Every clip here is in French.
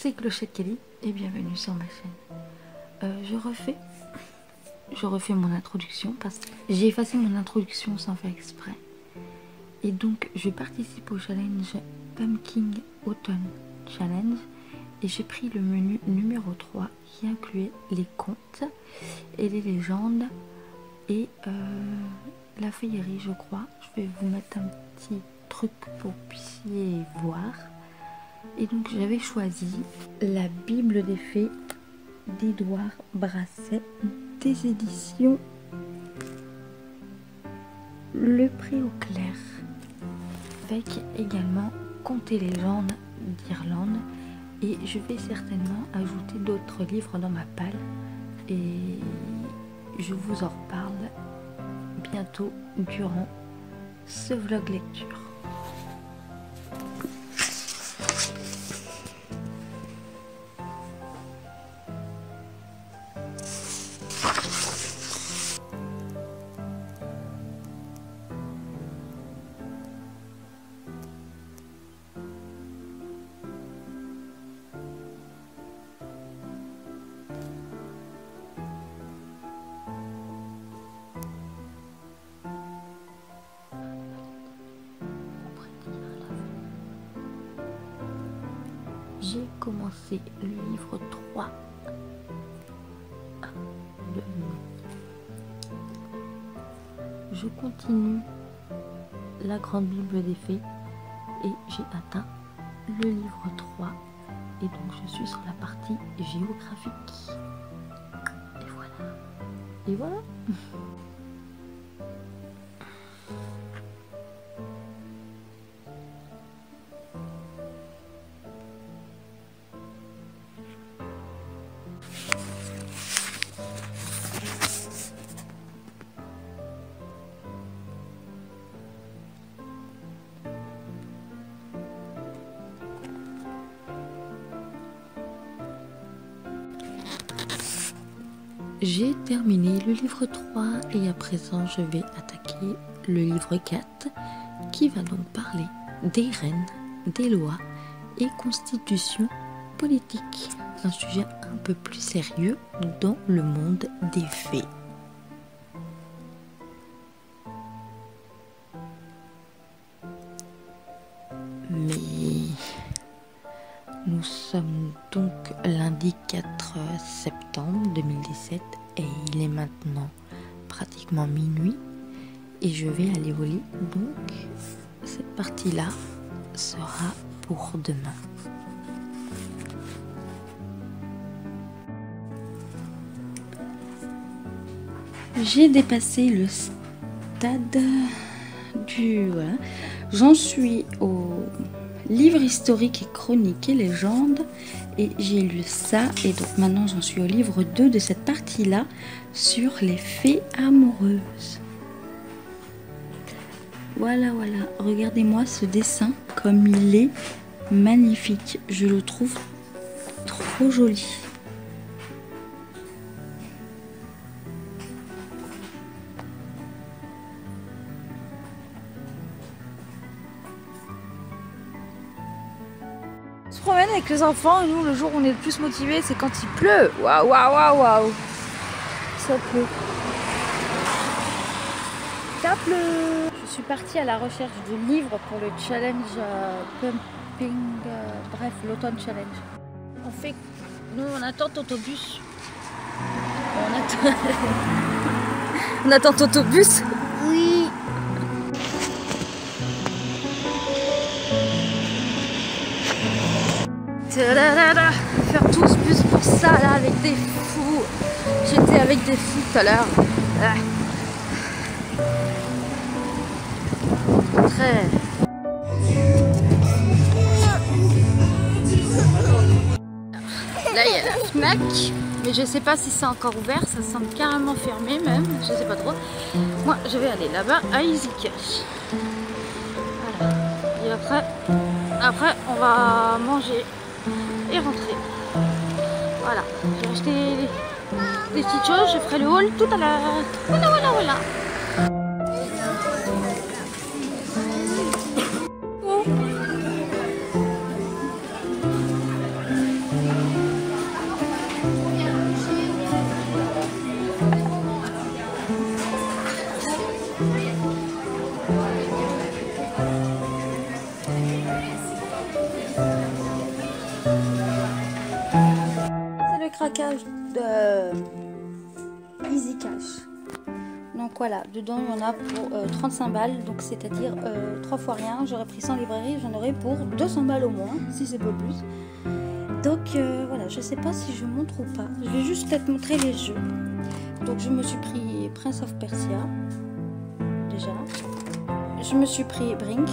c'est Clochette Kelly et bienvenue sur ma chaîne. Je refais mon introduction parce que j'ai effacé mon introduction sans faire exprès. Et donc je participe au challenge Pumpkin Autumn Challenge et j'ai pris le menu numéro 3 qui incluait les contes et les légendes et la féerie, je crois. Je vais vous mettre un petit truc pour que vous puissiez voir. Et donc j'avais choisi la Bible des fées d'Édouard Brasset des éditions Le Pré au Clair, avec également Contes et légendes d'Irlande, et je vais certainement ajouter d'autres livres dans ma palle et je vous en reparle bientôt durant ce vlog lecture. J'ai commencé le livre 3 de Je continue la Grande Bible des Fées et j'ai atteint le livre 3 et donc je suis sur la partie géographique. Et voilà. Et voilà. J'ai terminé le livre 3 et à présent je vais attaquer le livre 4 qui va donc parler des reines, des lois et constitution politique. Un sujet un peu plus sérieux dans le monde des fées. Mais nous sommes donc lundi 4 septembre 2017 et il est maintenant pratiquement minuit et je vais aller au lit, donc cette partie-là sera pour demain. J'ai dépassé le stade du... Voilà. J'en suis au livre historique et chronique et légende et j'ai lu ça et donc maintenant j'en suis au livre 2 de cette partie-là sur les fées amoureuses. Voilà, regardez-moi ce dessin comme il est magnifique, je le trouve trop joli. On se promène avec les enfants et nous le jour où on est le plus motivé c'est quand il pleut. Waouh, waouh, waouh, waouh. Ça pleut. Ça pleut. Je suis partie à la recherche de livres pour le challenge Pumping, bref, l'Automne Challenge. Nous on attend autobus. On attend autobus. Oui. Faire tout ce bus pour ça là avec des fous. J'étais avec des fous tout à l'heure. Très. Là il y a la Fnac, mais je sais pas si c'est encore ouvert, ça semble carrément fermé même, je sais pas trop. Moi je vais aller là-bas à Easy Cash. Voilà. Et après on va manger et rentrer. Voilà, j'ai acheté des petites choses, je ferai le haul tout à l'heure. Voilà. craquage de Easy Cash. Donc voilà, dedans il y en a pour 35 balles, donc c'est-à-dire 3 fois rien. J'aurais pris 100 librairies, j'en aurais pour 200 balles au moins, si c'est pas plus. Donc voilà, je sais pas si je montre ou pas. Je vais juste peut-être montrer les jeux. Donc je me suis pris Prince of Persia, déjà. Je me suis pris Brink.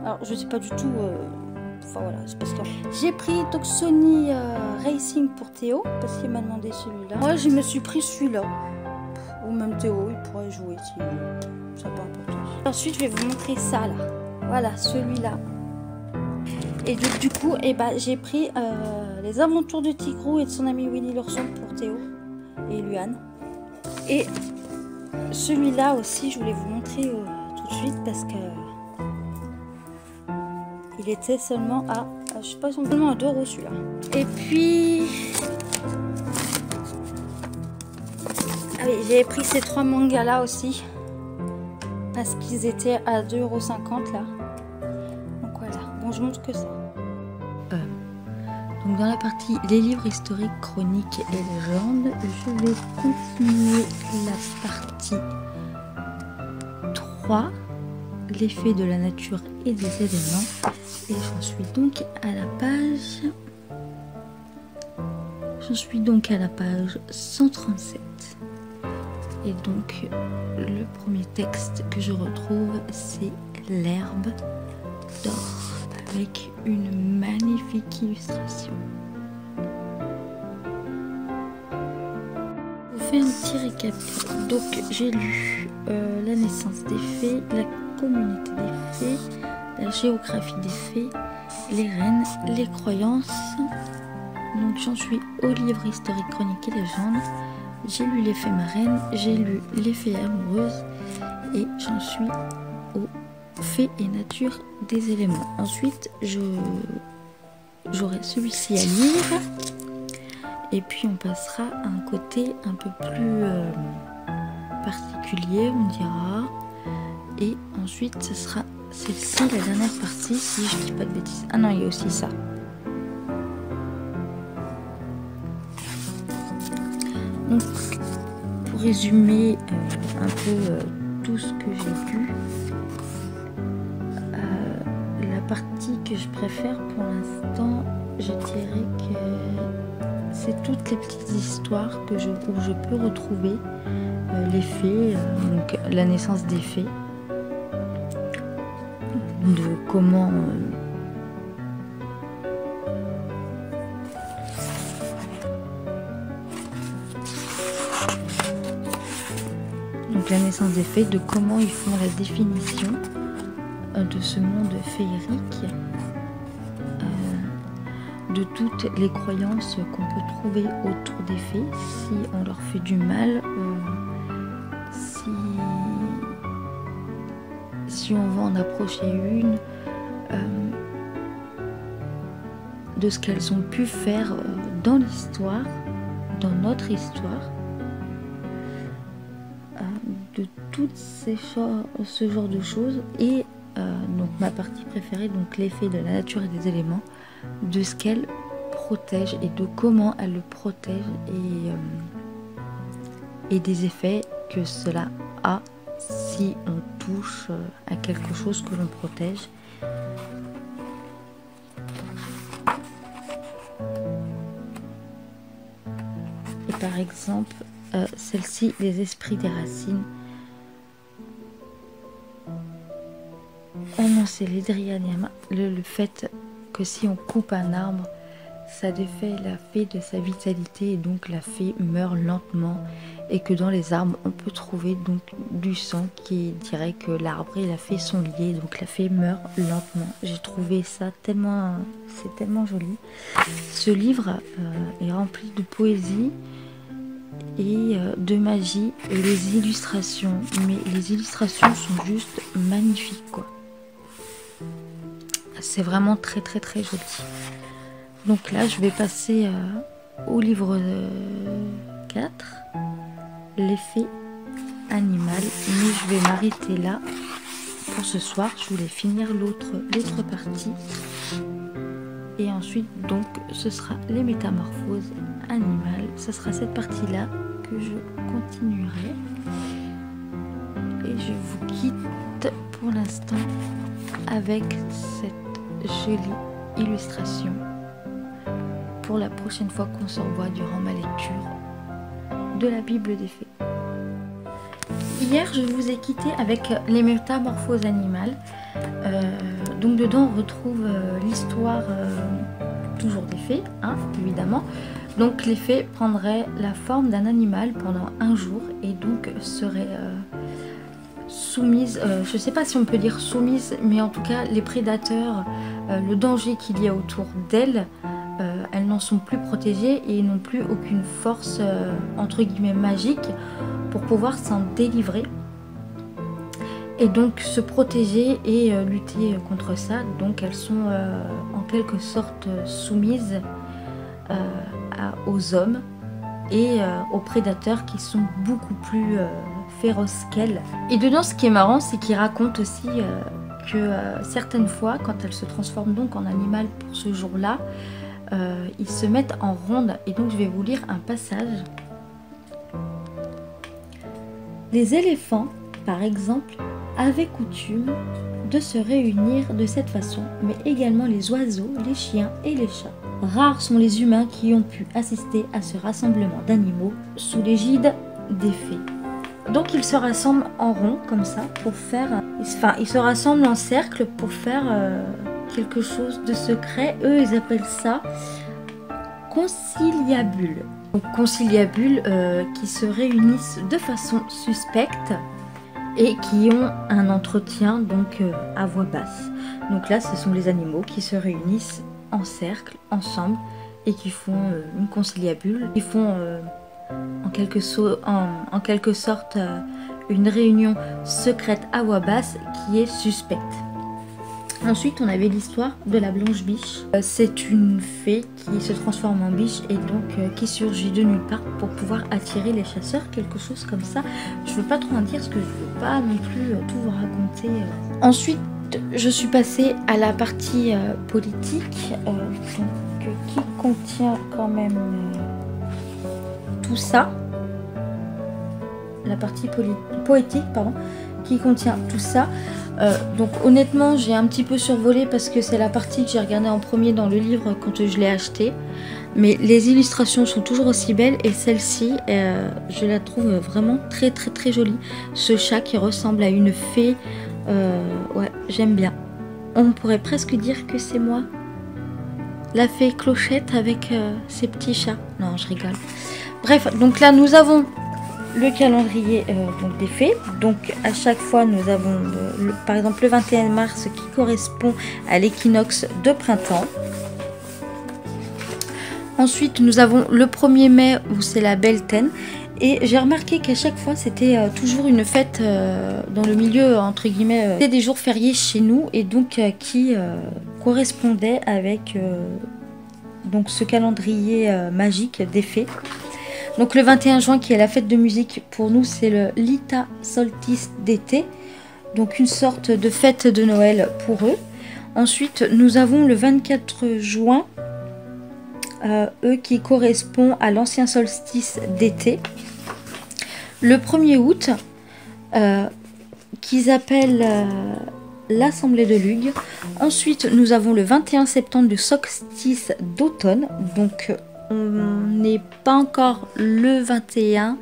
Alors je sais pas du tout... Enfin voilà, c'est parce que j'ai pris donc Sony Racing pour Théo, parce qu'il m'a demandé celui-là. Moi je me suis pris celui-là. Ou même Théo, il pourrait jouer si ça n'a pas d'importance. Ensuite, je vais vous montrer ça là. Voilà, celui-là. Et donc, du coup, eh ben, j'ai pris les aventures de Tigrou et de son ami Winnie l'ourson pour Théo et Luan. Et celui-là aussi, je voulais vous montrer tout de suite parce que il était seulement à, je sais pas, seulement à 2 € celui-là. Et puis... Ah oui, j'ai pris ces 3 mangas là aussi parce qu'ils étaient à 2,50 € là. Donc voilà, bon je montre que ça. Donc dans la partie les livres historiques, chroniques et légendes, je vais continuer la partie 3, l'effet de la nature et des éléments. Et j'en suis donc à la page... J'en suis donc à la page 137. Et donc, le premier texte que je retrouve, c'est l'herbe d'or, avec une magnifique illustration. Je vous fais un petit récap. Donc, j'ai lu la naissance des fées, la communauté des fées, la géographie des fées, les reines, les croyances. Donc, j'en suis au livre historique, chronique et légende. J'ai lu les fées marraines, j'ai lu les fées amoureuses et j'en suis aux fées et nature des éléments. Ensuite, j'aurai celui-ci à lire et puis on passera à un côté un peu plus particulier, on dira. Et ensuite, ce sera celle-ci, la dernière partie, si je dis pas de bêtises. Ah non, il y a aussi ça. Donc, pour résumer un peu tout ce que j'ai lu, la partie que je préfère pour l'instant, je dirais que c'est toutes les petites histoires que où je peux retrouver les fées, donc la naissance des fées, de comment... la naissance des fées, de comment ils font la définition de ce monde féerique, de toutes les croyances qu'on peut trouver autour des fées, si on leur fait du mal, si on veut en approcher une, de ce qu'elles ont pu faire dans l'histoire, dans notre histoire, de toutes ce genre de choses. Et donc ma partie préférée, donc l'effet de la nature et des éléments, de ce qu'elle protège et de comment elle le protège, et des effets que cela a si on touche à quelque chose que l'on protège. Et par exemple, celle-ci, les esprits des racines. Oh non, c'est l'Edrianiama, le fait que si on coupe un arbre, ça défait la fée de sa vitalité et donc la fée meurt lentement, et que dans les arbres on peut trouver donc du sang qui dirait que l'arbre et la fée sont liés, donc la fée meurt lentement. J'ai trouvé ça tellement, c'est tellement joli. Ce livre est rempli de poésie et de magie, et les illustrations, mais les illustrations sont juste magnifiques quoi. C'est vraiment très très très joli. Donc là je vais passer au livre 4, l'effet animal, mais je vais m'arrêter là pour ce soir. Je voulais finir l'autre partie. Et ensuite, donc, ce sera les métamorphoses animales. Ce sera cette partie-là que je continuerai. Et je vous quitte pour l'instant avec cette jolie illustration pour la prochaine fois qu'on se revoit durant ma lecture de la Bible des Fées. Hier, je vous ai quitté avec les métamorphoses animales. Donc dedans, on retrouve l'histoire toujours des fées, hein, évidemment. Donc les fées prendraient la forme d'un animal pendant un jour et donc seraient soumises, je ne sais pas si on peut dire soumises, mais en tout cas les prédateurs, le danger qu'il y a autour d'elles, elles n'en sont plus protégées et n'ont plus aucune force entre guillemets magique pour pouvoir s'en délivrer et donc se protéger et lutter contre ça. Donc elles sont en quelque sorte soumises aux hommes et aux prédateurs qui sont beaucoup plus féroces qu'elles. Et dedans, ce qui est marrant, c'est qu'il raconte aussi que certaines fois, quand elles se transforment donc en animal pour ce jour-là, ils se mettent en ronde. Et donc je vais vous lire un passage. Les éléphants, par exemple, avaient coutume de se réunir de cette façon, mais également les oiseaux, les chiens et les chats. Rares sont les humains qui ont pu assister à ce rassemblement d'animaux sous l'égide des fées. Donc ils se rassemblent en rond comme ça pour faire... Enfin, ils se rassemblent en cercle pour faire quelque chose de secret. Eux, ils appellent ça conciliabule. Donc conciliabules qui se réunissent de façon suspecte et qui ont un entretien donc à voix basse. Donc là, ce sont les animaux qui se réunissent en cercle, ensemble, et qui font une conciliabule. Ils font en quelque sorte une réunion secrète à voix basse qui est suspecte. Ensuite, on avait l'histoire de la blanche biche. C'est une fée qui se transforme en biche et donc qui surgit de nulle part pour pouvoir attirer les chasseurs, quelque chose comme ça. Je ne veux pas trop en dire parce que je ne veux pas non plus tout vous raconter. Ensuite, je suis passée à la partie politique qui contient quand même tout ça. La partie poétique, pardon, qui contient tout ça. Donc honnêtement, j'ai un petit peu survolé parce que c'est la partie que j'ai regardée en premier dans le livre quand je l'ai acheté. Mais les illustrations sont toujours aussi belles et celle-ci, je la trouve vraiment très très très jolie. Ce chat qui ressemble à une fée, ouais, j'aime bien. On pourrait presque dire que c'est moi, la fée Clochette avec ses petits chats. Non, je rigole. Bref, donc là nous avons le calendrier donc des fées. Donc à chaque fois nous avons par exemple le 21 mars qui correspond à l'équinoxe de printemps. Ensuite nous avons le 1er mai où c'est la Beltaine. Et j'ai remarqué qu'à chaque fois c'était toujours une fête dans le milieu entre guillemets. C'était des jours fériés chez nous et donc qui correspondait avec donc ce calendrier magique des fées. Donc le 21 juin qui est la fête de musique, pour nous c'est le Lita solstice d'été, donc une sorte de fête de Noël pour eux. Ensuite nous avons le 24 juin, eux qui correspond à l'ancien solstice d'été. Le 1er août, qu'ils appellent l'Assemblée de Lugh. Ensuite nous avons le 21 septembre, le solstice d'automne, donc on n'est pas encore le 21.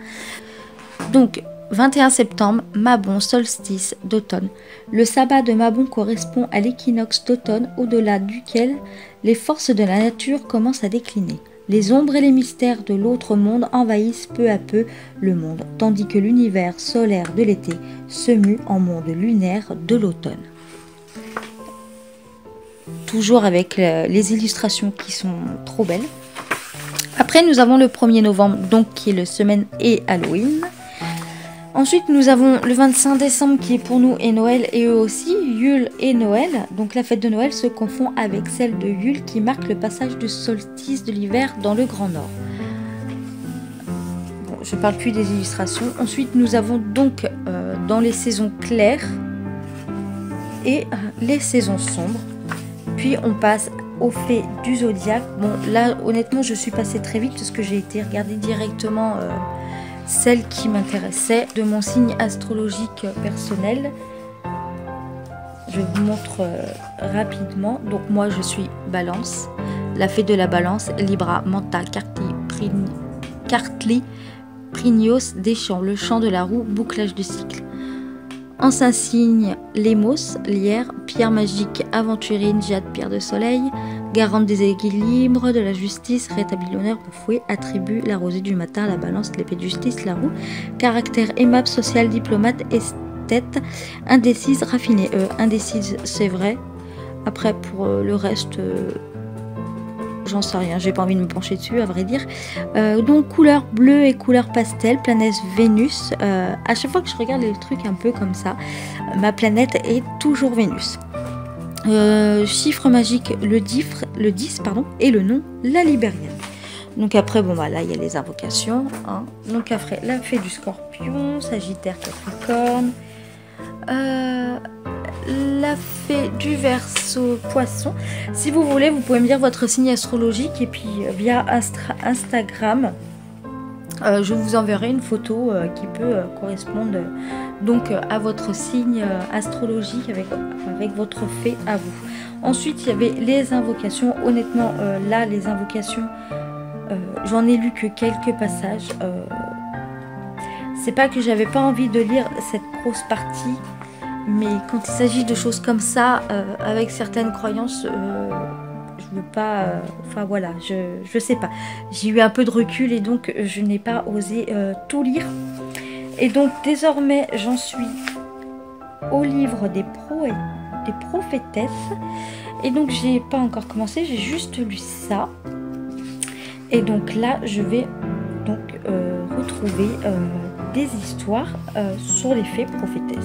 Donc 21 septembre, Mabon, solstice d'automne. Le sabbat de Mabon correspond à l'équinoxe d'automne au-delà duquel les forces de la nature commencent à décliner. Les ombres et les mystères de l'autre monde envahissent peu à peu le monde, tandis que l'univers solaire de l'été se mue en monde lunaire de l'automne. Toujours avec les illustrations qui sont trop belles. Après, nous avons le 1er novembre, donc qui est le semaine et Halloween. Ensuite, nous avons le 25 décembre qui est pour nous et Noël et eux aussi, Yule et Noël. Donc la fête de Noël se confond avec celle de Yule qui marque le passage du solstice de l'hiver dans le Grand Nord. Bon, je ne parle plus des illustrations. Ensuite, nous avons donc dans les saisons claires et les saisons sombres. Puis on passe aux fées du zodiaque. Bon, là, honnêtement, je suis passée très vite parce que j'ai été regarder directement celle qui m'intéressait de mon signe astrologique personnel. Je vous montre rapidement. Donc, moi, je suis Balance, la fée de la Balance, Libra, Manta, Cartli, Prignos, Deschamps, le chant de la roue, bouclage de cycle. En Saint-Signe, Lémos, Lierre, pierre magique, aventurine, jade, pierre de soleil, garante des équilibres, de la justice, rétablit l'honneur, bafoué, attribut, la rosée du matin, la balance, l'épée de justice, la roue, caractère aimable, social, diplomate, esthète, indécise, raffinée. Indécise, c'est vrai. Après, pour le reste, j'en sais rien, j'ai pas envie de me pencher dessus, à vrai dire. Donc, couleur bleue et couleur pastel, planète Vénus. À chaque fois que je regarde les trucs un peu comme ça, ma planète est toujours Vénus. Chiffre magique, le 10, pardon, et le nom, la Libérienne. Donc après, bon, bah, là, il y a les invocations. Hein. Donc après, la fée du Scorpion, Sagittaire, Capricorne. La fée du Verseau, Poisson. Si vous voulez, vous pouvez me dire votre signe astrologique et puis via Instagram, je vous enverrai une photo qui peut correspondre donc à votre signe astrologique avec votre fée à vous. Ensuite, il y avait les invocations. Honnêtement, là, les invocations, j'en ai lu que quelques passages. C'est pas que j'avais pas envie de lire cette grosse partie. Mais quand il s'agit de choses comme ça, avec certaines croyances, je veux pas... Enfin voilà, je sais pas. J'ai eu un peu de recul et donc je n'ai pas osé tout lire. Et donc désormais, j'en suis au livre des prophétesses. Et donc j'ai pas encore commencé, j'ai juste lu ça. Et donc là, je vais donc retrouver des histoires sur les fées prophétesses.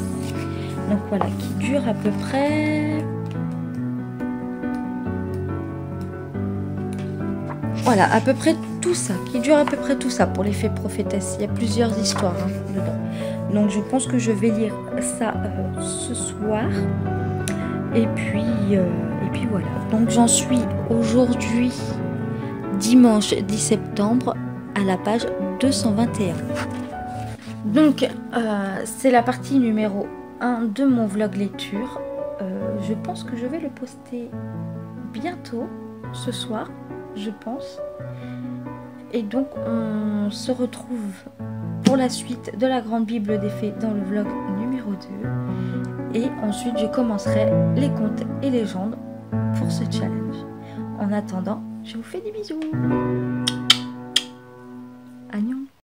Donc voilà, qui dure à peu près... Voilà, à peu près tout ça, qui dure à peu près tout ça pour les fées prophétesses. Il y a plusieurs histoires hein, dedans. Donc je pense que je vais lire ça ce soir. Et puis voilà. Donc j'en suis aujourd'hui, dimanche 10 septembre, à la page 221. Donc c'est la partie numéro 1 de mon vlog lecture. Je pense que je vais le poster bientôt, ce soir, je pense. Et donc on se retrouve pour la suite de la Grande Bible des Fées dans le vlog numéro 2. Et ensuite je commencerai les contes et légendes pour ce challenge. En attendant, je vous fais des bisous.